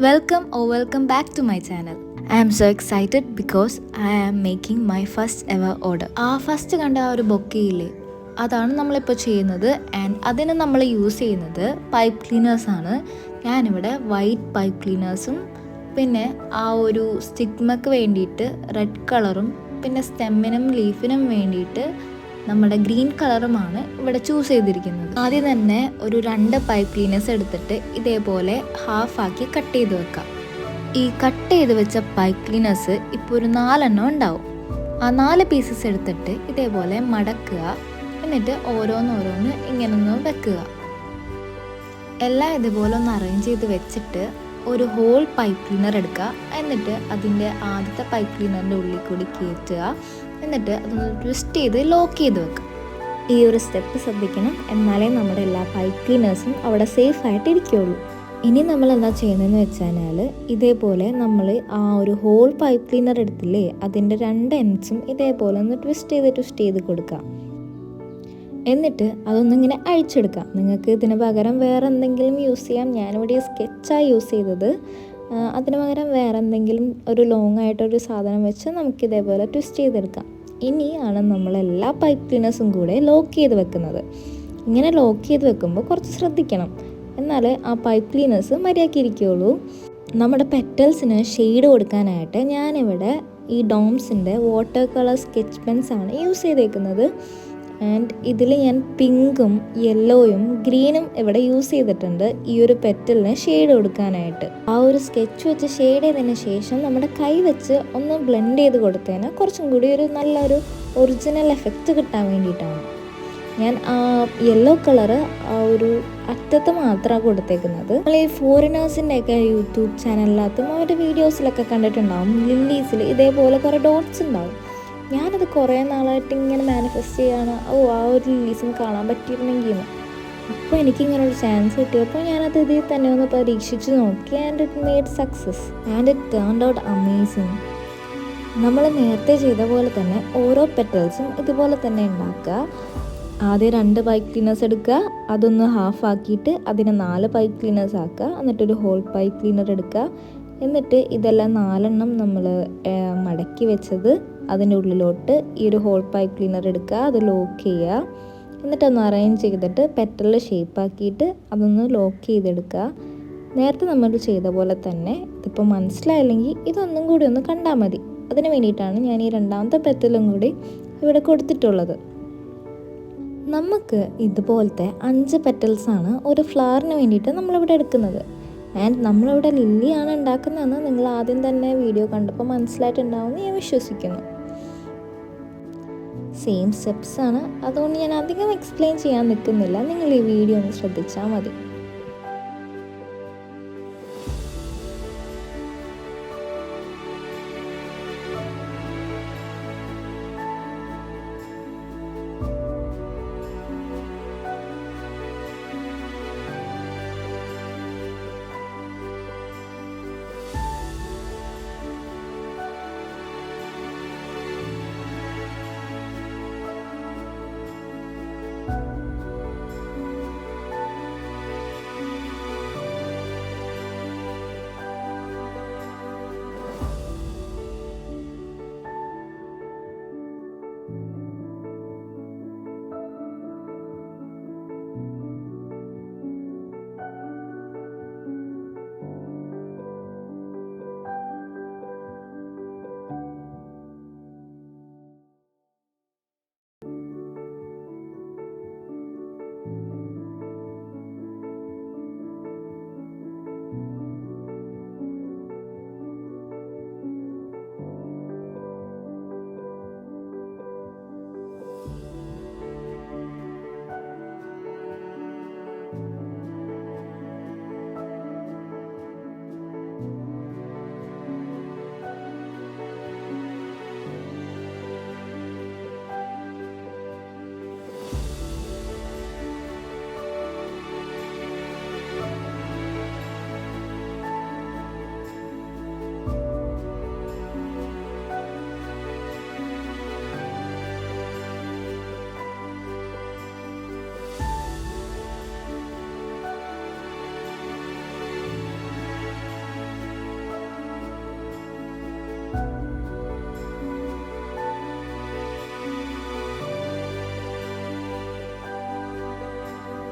Welcome back to my channel. I am so excited because I am making my first ever order. First കണ്ട ആ ഒരു ബൊക്കയില്ലേ, അതാണ് നമ്മളിപ്പോൾ ചെയ്യുന്നത്. ആൻഡ് അതിന് നമ്മൾ യൂസ് ചെയ്യുന്നത് പൈപ്പ് ക്ലീനേഴ്സാണ്. ഞാനിവിടെ വൈറ്റ് പൈപ്പ് ക്ലീനേഴ്സും പിന്നെ ആ ഒരു സ്റ്റിഗ്മക്ക് വേണ്ടിയിട്ട് റെഡ് കളറും പിന്നെ സ്റ്റെമ്മിനും ലീഫിനും വേണ്ടിയിട്ട് നമ്മുടെ ഗ്രീൻ കളറുമാണ് ഇവിടെ ചൂസ് ചെയ്തിരിക്കുന്നത്. ആദ്യം തന്നെ ഒരു 2 പൈപ്പ് ക്ലീനേഴ്സ് എടുത്തിട്ട് ഇതേപോലെ ഹാഫാക്കി കട്ട് ചെയ്ത് വെക്കാം. ഈ കട്ട് ചെയ്ത് വെച്ച പൈപ്പ് ക്ലീനേഴ്സ് ഇപ്പോൾ ഒരു 4 എണ്ണം ഉണ്ടാവും. ആ 4 പീസസ് എടുത്തിട്ട് ഇതേപോലെ മടക്കുക. എന്നിട്ട് ഓരോന്നോരോന്ന് ഇങ്ങനൊന്ന് വെക്കുക. എല്ലാം ഇതുപോലെ ഒന്ന് അറേഞ്ച് ചെയ്ത് വെച്ചിട്ട് ഒരു ഹോൾ പൈപ്പ് ക്ലീനർ എടുക്കുക. എന്നിട്ട് അതിൻ്റെ ആദ്യത്തെ പൈപ്പ് ക്ലീനറിൻ്റെ ഉള്ളിൽ കൂടി കയറ്റുക. എന്നിട്ട് അതൊന്ന് ട്വിസ്റ്റ് ചെയ്ത് ലോക്ക് ചെയ്ത് വെക്കുക. ഈ ഒരു സ്റ്റെപ്പ് ശ്രദ്ധിക്കണം, എന്നാലേ നമ്മുടെ എല്ലാ പൈപ്പ് ക്ലീനേഴ്സും അവിടെ സേഫ് ആയിട്ട് ഇരിക്കുകയുള്ളൂ. ഇനി നമ്മൾ എന്താ ചെയ്യുന്നതെന്ന് വെച്ചാൽ ഇതേപോലെ നമ്മൾ ആ ഒരു ഹോൾ പൈപ്പ് ക്ലീനർ എടുത്തില്ലേ, അതിൻ്റെ 2 എൻഡ്സും ഇതേപോലെ ഒന്ന് ട്വിസ്റ്റ് ചെയ്ത് കൊടുക്കാം. എന്നിട്ട് അതൊന്നിങ്ങനെ അഴിച്ചെടുക്കാം. നിങ്ങൾക്ക് ഇതിന് പകരം വേറെ എന്തെങ്കിലും യൂസ് ചെയ്യാം. ഞാനിവിടെ സ്കെച്ചാണ് യൂസ് ചെയ്തത്. അതിന് പകരം വേറെ എന്തെങ്കിലും ഒരു ലോങ് ആയിട്ടൊരു സാധനം വെച്ച് നമുക്കിതേപോലെ ട്വിസ്റ്റ് ചെയ്തെടുക്കാം. ഇനിയാണ് നമ്മളെല്ലാ പൈപ്പ് ക്ലീനേഴ്സും കൂടെ ലോക്ക് ചെയ്ത് വെക്കുന്നത്. ഇങ്ങനെ ലോക്ക് ചെയ്ത് വെക്കുമ്പോൾ കുറച്ച് ശ്രദ്ധിക്കണം, എന്നാൽ ആ പൈപ്പ് ക്ലീനേഴ്സ് മര്യാദയ്ക്കിരിക്കുകയുള്ളൂ. നമ്മുടെ പെറ്റൽസിന് ഷെയ്ഡ് കൊടുക്കാനായിട്ട് ഞാനിവിടെ ഈ ഡോംസിൻ്റെ വാട്ടർ കളർ സ്കെച്ച് പെൻസാണ് യൂസ് ചെയ്തേക്കുന്നത്. ആൻഡ് ഇതിൽ ഞാൻ പിങ്കും യെല്ലോയും ഗ്രീനും ഇവിടെ യൂസ് ചെയ്തിട്ടുണ്ട് ഈ ഒരു പെറ്റലിന് ഷെയ്ഡ് കൊടുക്കാനായിട്ട്. ആ ഒരു സ്കെച്ച് വെച്ച് ഷെയ്ഡ് ചെയ്തതിന് ശേഷം നമ്മുടെ കൈ വെച്ച് ഒന്ന് ബ്ലെൻഡ് ചെയ്ത് കൊടുത്തതിന് കുറച്ചും കൂടി ഒരു നല്ലൊരു ഒറിജിനൽ എഫക്റ്റ് കിട്ടാൻ വേണ്ടിയിട്ടാണ് ഞാൻ ആ യെല്ലോ കളറ് ആ ഒരു അറ്റത്ത് മാത്രമാണ് കൊടുത്തേക്കുന്നത്. നമ്മൾ ഈ ഫോറിനേഴ്സിൻ്റെയൊക്കെ യൂട്യൂബ് ചാനലിനകത്തും അവരുടെ വീഡിയോസിലൊക്കെ കണ്ടിട്ടുണ്ടാവും, ലില്ലീസിൽ ഇതേപോലെ കുറേ ഡോട്ട്സ് ഉണ്ടാവും. ഞാനത് കുറേ നാളായിട്ട് ഇങ്ങനെ മാനിഫെസ്റ്റ് ചെയ്യാണ്, ആ ഒരു ലില്ലീസിന് കാണാൻ പറ്റിയിരുന്നെങ്കിൽ. അപ്പോൾ എനിക്കിങ്ങനൊരു ചാൻസ് കിട്ടിയപ്പോൾ ഞാനത് ഇതിൽ തന്നെ ഒന്ന് പരീക്ഷിച്ച് നോക്കി. And it made success and it turned out amazing. നമ്മൾ നേരത്തെ ചെയ്ത പോലെ തന്നെ ഓരോ പെറ്റൽസും ഇതുപോലെ തന്നെ ഉണ്ടാക്കുക. ആദ്യം 2 പൈപ്പ് ക്ലീനേഴ്സ് എടുക്കുക, അതൊന്ന് ഹാഫ് ആക്കിയിട്ട് അതിനെ 4 പൈപ്പ് ക്ലീനേഴ്സ് ആക്കുക. എന്നിട്ടൊരു ഹോൾ പൈപ്പ് ക്ലീനർ എടുക്കുക. എന്നിട്ട് ഇതെല്ലാം 4 എണ്ണം നമ്മൾ മടക്കി വെച്ചത് അതിൻ്റെ ഉള്ളിലോട്ട് ഈ ഒരു ഹോൾ പൈപ്പ് ക്ലീനർ എടുക്കുക, അത് ലോക്ക് ചെയ്യുക. എന്നിട്ടൊന്ന് അറേഞ്ച് ചെയ്തിട്ട് പെറ്റലിൽ ഷേപ്പാക്കിയിട്ട് അതൊന്ന് ലോക്ക് ചെയ്തെടുക്കുക. നേരത്തെ നമ്മൾ ചെയ്ത പോലെ തന്നെ. ഇതിപ്പോൾ മനസ്സിലായില്ലെങ്കിൽ ഇതൊന്നും കൂടി ഒന്ന് കണ്ടാൽ മതി. അതിന് വേണ്ടിയിട്ടാണ് ഞാൻ ഈ 2ാമത്തെ പെറ്റലും കൂടി ഇവിടെ കൊടുത്തിട്ടുള്ളത്. നമുക്ക് ഇതുപോലത്തെ 5 പെറ്റൽസാണ് ഒരു ഫ്ലവറിന് വേണ്ടിയിട്ട് നമ്മളിവിടെ എടുക്കുന്നത്. ആൻഡ് നമ്മളിവിടെ ലില്ലിയാണ് ഉണ്ടാക്കുന്നതെന്ന് നിങ്ങൾ ആദ്യം തന്നെ വീഡിയോ കണ്ടപ്പോൾ മനസ്സിലായിട്ടുണ്ടാവുമെന്ന് ഞാൻ വിശ്വസിക്കുന്നു. സെയിം സ്റ്റെപ്സാണ്, അതുകൊണ്ട് ഞാൻ അധികം എക്സ്പ്ലെയിൻ ചെയ്യാൻ നിൽക്കുന്നില്ല. നിങ്ങൾ ഈ വീഡിയോ ഒന്ന് ശ്രദ്ധിച്ചാൽ മതി.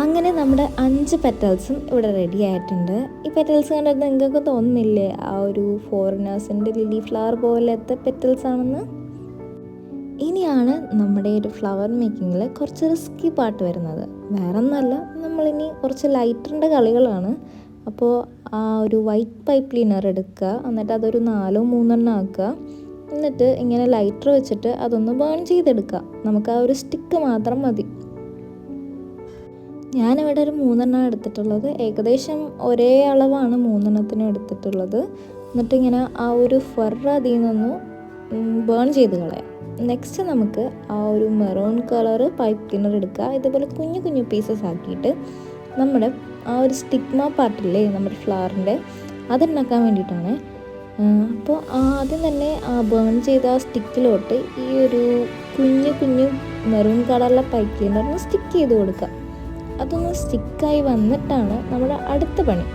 അങ്ങനെ നമ്മുടെ 5 പെറ്റൽസും ഇവിടെ റെഡി ആയിട്ടുണ്ട്. ഈ പെറ്റൽസ് കണ്ടിട്ട് നിങ്ങൾക്ക് തോന്നുന്നില്ലേ ആ ഒരു ഫോറിനേഴ്സിൻ്റെ ലില്ലി ഫ്ലവർ പോലത്തെ പെറ്റൽസ് ആണെന്ന്? ഇനിയാണ് നമ്മുടെ ഒരു ഫ്ലവർ മേക്കിങ്ങിൽ കുറച്ച് റിസ്കി പാർട്ട് വരുന്നത്. വേറെ ഒന്നുമല്ല, നമ്മളിനി കുറച്ച് ലൈറ്ററിൻ്റെ കളികളാണ്. അപ്പോൾ ആ ഒരു വൈറ്റ് പൈപ്പ് ക്ലീനർ എടുക്കുക, എന്നിട്ട് അതൊരു 4-3 ആക്കുക. എന്നിട്ട് ഇങ്ങനെ ലൈറ്റർ വെച്ചിട്ട് അതൊന്ന് ബേൺ ചെയ്തെടുക്കുക. നമുക്ക് ആ ഒരു സ്റ്റിക്ക് മാത്രം മതി. ഞാനിവിടെ ഒരു 3 എടുത്തിട്ടുള്ളത്. ഏകദേശം ഒരേ അളവാണ് 3 എടുത്തിട്ടുള്ളത്. എന്നിട്ട് ഇങ്ങനെ ആ ഒരു ഫർ അതിൽ നിന്നൊന്ന് ബേൺ ചെയ്ത് കളയാം. നെക്സ്റ്റ് നമുക്ക് ആ ഒരു മെറൂൺ കളർ പൈപ്പ് ക്ലീനർ എടുക്കുക. ഇതുപോലെ കുഞ്ഞു കുഞ്ഞു പീസസ് ആക്കിയിട്ട് നമ്മുടെ ആ ഒരു സ്റ്റിഗ്മ പാർട്ടില്ലേ നമ്മുടെ ഫ്ലവറിൻ്റെ, അതുണ്ടാക്കാൻ വേണ്ടിയിട്ടാണ്. അപ്പോൾ ആദ്യം തന്നെ ആ ബേൺ ചെയ്ത ആ സ്റ്റിക്കിലോട്ട് ഈ ഒരു കുഞ്ഞു കുഞ്ഞു മെറൂൺ കളറിലെ പൈപ്പ് ക്ലീനറിന് സ്റ്റിക്ക് ചെയ്ത് കൊടുക്കുക. അതൊന്ന് സ്റ്റിക്കായി വന്നിട്ടാണ് നമ്മുടെ അടുത്ത പണി.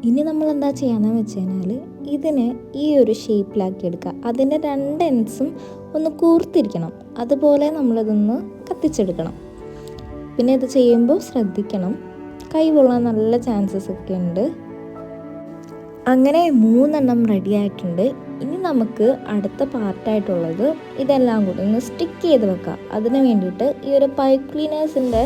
ഇനി നമ്മൾ എന്താ ചെയ്യാന്ന് വെച്ച് കഴിഞ്ഞാൽ ഇതിനെ ഈ ഒരു ഷേപ്പിലാക്കി എടുക്കുക. അതിൻ്റെ 2 എൻഡ്സും ഒന്ന് കൂർത്തിരിക്കണം. അതുപോലെ നമ്മളിതൊന്ന് കത്തിച്ചെടുക്കണം. പിന്നെ ഇത് ചെയ്യുമ്പോൾ ശ്രദ്ധിക്കണം, കൈ പൊള്ളാൻ നല്ല ചാൻസസ് ഒക്കെ ഉണ്ട്. അങ്ങനെ 3 റെഡി ആയിട്ടുണ്ട്. ഇനി നമുക്ക് അടുത്ത പാർട്ടായിട്ടുള്ളത് ഇതെല്ലാം കൂടി ഒന്ന് സ്റ്റിക്ക് ചെയ്ത് വെക്കാം. അതിന് വേണ്ടിയിട്ട് ഈ ഒരു പൈപ്പ് ക്ലീനേഴ്സിൻ്റെ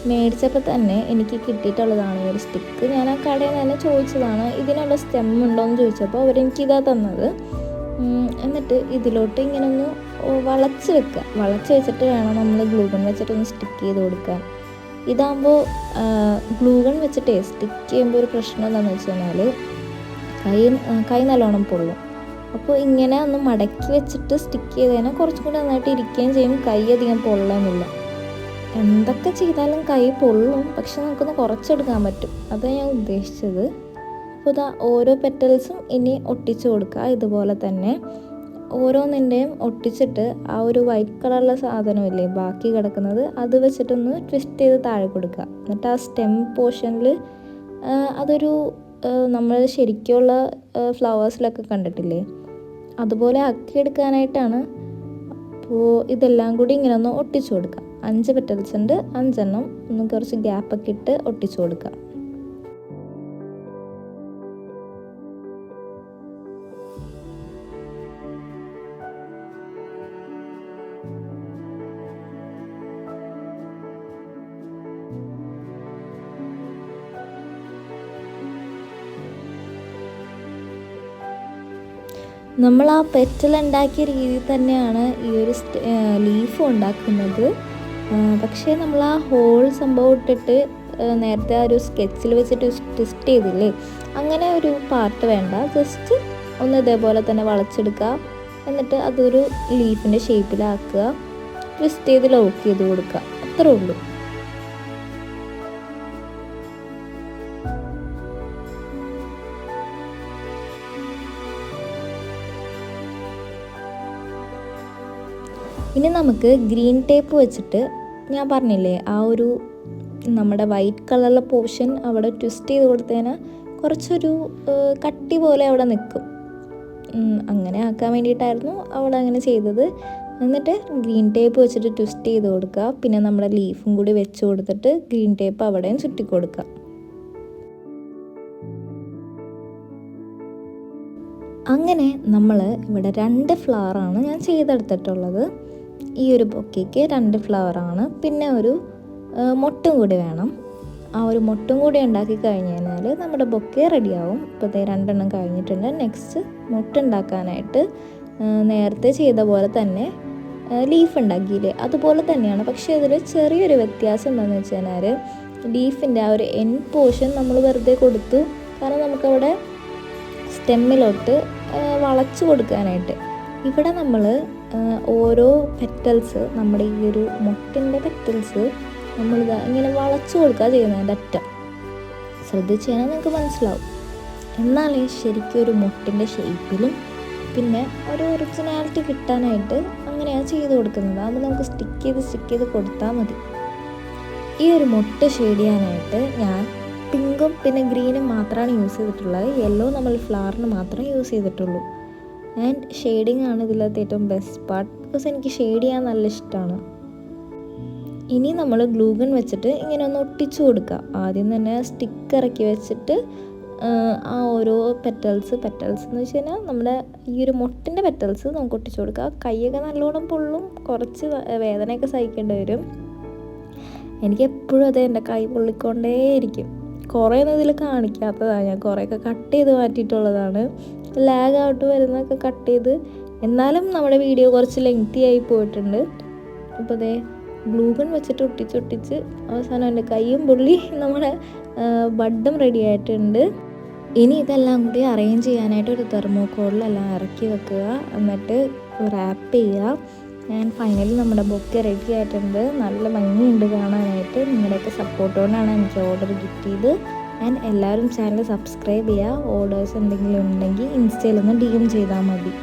മേടിച്ചപ്പോൾ തന്നെ എനിക്ക് കിട്ടിയിട്ടുള്ളതാണ് ഈ ഒരു സ്റ്റിക്ക്. ഞാൻ ആ കടയിൽ നിന്ന് തന്നെ ചോദിച്ചതാണ്, ഇതിനുള്ള സ്റ്റെം ഉണ്ടോയെന്ന് ചോദിച്ചപ്പോൾ അവരെനിക്കിതാ തന്നത്. എന്നിട്ട് ഇതിലോട്ട് ഇങ്ങനെ ഒന്ന് വളച്ച് വെക്കുക. വളച്ച് വെച്ചിട്ട് വേണം നമ്മൾ ഗ്ലൂഗൺ വെച്ചിട്ടൊന്ന് സ്റ്റിക്ക് ചെയ്ത് കൊടുക്കാൻ. ഇതാകുമ്പോൾ ഗ്ലൂഗൺ വെച്ചിട്ട് സ്റ്റിക്ക് ചെയ്യുമ്പോൾ ഒരു പ്രശ്നം എന്താണെന്ന് വെച്ച് കഴിഞ്ഞാൽ കൈ നല്ലോണം പൊള്ളും. അപ്പോൾ ഇങ്ങനെ ഒന്ന് മടക്കി വെച്ചിട്ട് സ്റ്റിക്ക് ചെയ്ത് കഴിഞ്ഞാൽ കുറച്ചും കൂടി നന്നായിട്ട് ഇരിക്കുകയും ചെയ്യും, കൈ അധികം പൊള്ളാനില്ല. എന്തൊക്കെ ചെയ്താലും കൈ പൊള്ളും, പക്ഷെ നമുക്കൊന്ന് കുറച്ചെടുക്കാൻ പറ്റും. അതാണ് ഞാൻ ഉദ്ദേശിച്ചത്. അപ്പോൾ ഇതാ ഓരോ പെറ്റൽസും ഇനി ഒട്ടിച്ചു കൊടുക്കുക. ഇതുപോലെ തന്നെ ഓരോന്നിൻ്റെയും ഒട്ടിച്ചിട്ട് ആ ഒരു വൈറ്റ് കളറുള്ള സാധനമില്ലേ ബാക്കി കിടക്കുന്നത്, അത് വെച്ചിട്ടൊന്ന് ട്വിസ്റ്റ് ചെയ്ത് താഴെ കൊടുക്കുക. എന്നിട്ട് ആ സ്റ്റെം പോർഷനിൽ അതൊരു നമ്മൾ ശരിക്കുള്ള ഫ്ലവേഴ്സിലൊക്കെ കണ്ടിട്ടില്ലേ, അതുപോലെ ആക്കിയെടുക്കാനായിട്ടാണ്. അപ്പോൾ ഇതെല്ലാം കൂടി ഇങ്ങനെ ഒന്ന് ഒട്ടിച്ചു കൊടുക്കുക. 5 പെറ്റൽസ് ഉണ്ട്, 5 ഒന്ന് കുറച്ച് ഗ്യാപ്പൊക്കെ ഇട്ട് ഒട്ടിച്ചു കൊടുക്കുക. നമ്മൾ ആ പെറ്റൽ ഉണ്ടാക്കിയ രീതിയിൽ തന്നെയാണ് ഈ ഒരു ലീഫും ഉണ്ടാക്കുന്നത്. പക്ഷേ നമ്മൾ ആ ഹോൾ സംഭവം ഇട്ടിട്ട് നേരത്തെ ആ ഒരു സ്കെച്ചിൽ വെച്ചിട്ട് ട്വിസ്റ്റ് ചെയ്തില്ലേ, അങ്ങനെ ഒരു പാർട്ട് വേണ്ട. ജസ്റ്റ് ഒന്ന് ഇതേപോലെ തന്നെ വളച്ചെടുക്കുക. എന്നിട്ട് അതൊരു ലീഫിൻ്റെ ഷേപ്പിലാക്കുക, ട്വിസ്റ്റ് ചെയ്ത് ലോക്ക് ചെയ്ത് കൊടുക്കുക. അത്രേ ഉള്ളൂ. ഇനി നമുക്ക് ഗ്രീൻ ടേപ്പ് വെച്ചിട്ട്, ഞാൻ പറഞ്ഞില്ലേ ആ ഒരു നമ്മുടെ വൈറ്റ് കളറിലെ പോർഷൻ അവിടെ ട്വിസ്റ്റ് ചെയ്ത് കൊടുത്തതിന് കുറച്ചൊരു കട്ടി പോലെ അവിടെ നിൽക്കും. അങ്ങനെ ആക്കാൻ വേണ്ടിയിട്ടായിരുന്നു അവിടെ അങ്ങനെ ചെയ്തത്. എന്നിട്ട് ഗ്രീൻ ടേപ്പ് വെച്ചിട്ട് ട്വിസ്റ്റ് ചെയ്ത് കൊടുക്കുക. പിന്നെ നമ്മുടെ ലീഫും കൂടി വെച്ച് കൊടുത്തിട്ട് ഗ്രീൻ ടേപ്പ് അവിടെയും ചുറ്റി കൊടുക്കുക. അങ്ങനെ നമ്മൾ ഇവിടെ 2 ഫ്ലവറാണ് ഞാൻ ചെയ്തെടുത്തിട്ടുള്ളത്. ഈ ഒരു ബൊക്കയ്ക്ക് 2 ഫ്ലവറാണ്. പിന്നെ ഒരു മൊട്ടും കൂടി വേണം. ആ ഒരു മൊട്ടും കൂടി ഉണ്ടാക്കി കഴിഞ്ഞ് കഴിഞ്ഞാൽ നമ്മുടെ ബൊക്കെ റെഡിയാവും. ഇപ്പോൾ 2 കഴിഞ്ഞിട്ടുണ്ട്. നെക്സ്റ്റ് മൊട്ടുണ്ടാക്കാനായിട്ട് നേരത്തെ ചെയ്ത പോലെ തന്നെ ലീഫ് ഉണ്ടാക്കിയില്ലേ, അതുപോലെ തന്നെയാണ്. പക്ഷേ ഇതിൽ ചെറിയൊരു വ്യത്യാസം എന്താണെന്ന് വെച്ച് കഴിഞ്ഞാൽ ലീഫിൻ്റെ ആ ഒരു എൻ പോർഷൻ നമ്മൾ വെറുതെ കൊടുത്തു. കാരണം നമുക്കവിടെ സ്റ്റെമ്മിലോട്ട് വളച്ച് കൊടുക്കാനായിട്ട്. ഇവിടെ നമ്മൾ ഓരോ പെറ്റൽസ്, നമ്മുടെ ഈ ഒരു മുട്ടിൻ്റെ പെറ്റൽസ് നമ്മളിതാ ഇങ്ങനെ വളച്ചു കൊടുക്കുക ചെയ്യുന്നതിൻ്റെ അറ്റം. ശ്രദ്ധിച്ച് കഴിഞ്ഞാൽ നിങ്ങൾക്ക് മനസ്സിലാവും. എന്നാലേ ശരിക്കും ഒരു മുട്ടിൻ്റെ ഷേപ്പിലും പിന്നെ ഒരു ഒറിജിനാലിറ്റി കിട്ടാനായിട്ട് അങ്ങനെയാണ് ചെയ്ത് കൊടുക്കുന്നത്. അത് നമുക്ക് സ്റ്റിക്ക് ചെയ്ത് കൊടുത്താൽ മതി. ഈ ഒരു മുട്ട ഷെയ്ഡ് ചെയ്യാനായിട്ട് ഞാൻ പിങ്കും പിന്നെ ഗ്രീനും മാത്രമാണ് യൂസ് ചെയ്തിട്ടുള്ളത്. യെല്ലോ നമ്മൾ ഫ്ലവറിന് മാത്രമേ യൂസ് ചെയ്തിട്ടുള്ളൂ. ആൻഡ് ഷെയ്ഡിങ് ആണ് ഇതിലത്തെ ഏറ്റവും ബെസ്റ്റ് പാർട്ട്, ബിക്കോസ് എനിക്ക് ഷെയ്ഡ് ചെയ്യാൻ നല്ല ഇഷ്ടമാണ്. ഇനി നമ്മൾ ഗ്ലൂ ഗൺ വെച്ചിട്ട് ഇങ്ങനെ ഒന്ന് ഒട്ടിച്ചു കൊടുക്കുക. ആദ്യം തന്നെ സ്റ്റിക്ക് ഇറക്കി വെച്ചിട്ട് ആ ഓരോ പെറ്റൽസ് എന്ന് വെച്ച് കഴിഞ്ഞാൽ നമ്മുടെ ഈ ഒരു മുട്ടിൻ്റെ പെറ്റൽസ് നമുക്ക് ഒട്ടിച്ചു കൊടുക്കുക. കൈയൊക്കെ നല്ലോണം പൊള്ളും, കുറച്ച് വേദനയൊക്കെ സഹിക്കേണ്ടി വരും. എനിക്ക് എപ്പോഴും അത് എൻ്റെ കൈ പൊള്ളിക്കൊണ്ടേയിരിക്കും. കുറേ ഒന്നും ഇതിൽ കാണിക്കാത്തതാണ്, ഞാൻ കുറേയൊക്കെ കട്ട് ചെയ്ത് മാറ്റിയിട്ടുള്ളതാണ്. ലാഗ് ഔട്ട് വരുന്നതൊക്കെ കട്ട് ചെയ്ത്, എന്നാലും നമ്മുടെ വീഡിയോ കുറച്ച് ലെങ്തി ആയി പോയിട്ടുണ്ട്. അപ്പോൾ അതേ ഗ്ലൂ ഗൺ വെച്ചിട്ട് ഒട്ടിച്ച് അവസാനം എൻ്റെ കൈയും പൊള്ളി, നമ്മുടെ ബഡും റെഡി ആയിട്ടുണ്ട്. ഇനി ഇതെല്ലാം കൂടി അറേഞ്ച് ചെയ്യാനായിട്ട് ഒരു തെർമോക്കോളിലെല്ലാം ഇറക്കി വെക്കുക, എന്നിട്ട് റാപ്പ് ചെയ്യുക. ആൻഡ് ഫൈനലി നമ്മുടെ ബൊക്കെ റെഡി ആയിട്ടുണ്ട്. നല്ല ഭംഗിയുണ്ട് കാണാനായിട്ട്. നിങ്ങളുടെയൊക്കെ സപ്പോർട്ട് കൊണ്ടാണ് എനിക്ക് ഓർഡർ കിട്ടിയത്. ആൻഡ് എല്ലാവരും ചാനൽ സബ്സ്ക്രൈബ് ചെയ്യുക. ഓർഡേഴ്സ് എന്തെങ്കിലും ഉണ്ടെങ്കിൽ ഇൻസ്റ്റയിലൊന്ന് DM ചെയ്താൽ മതി.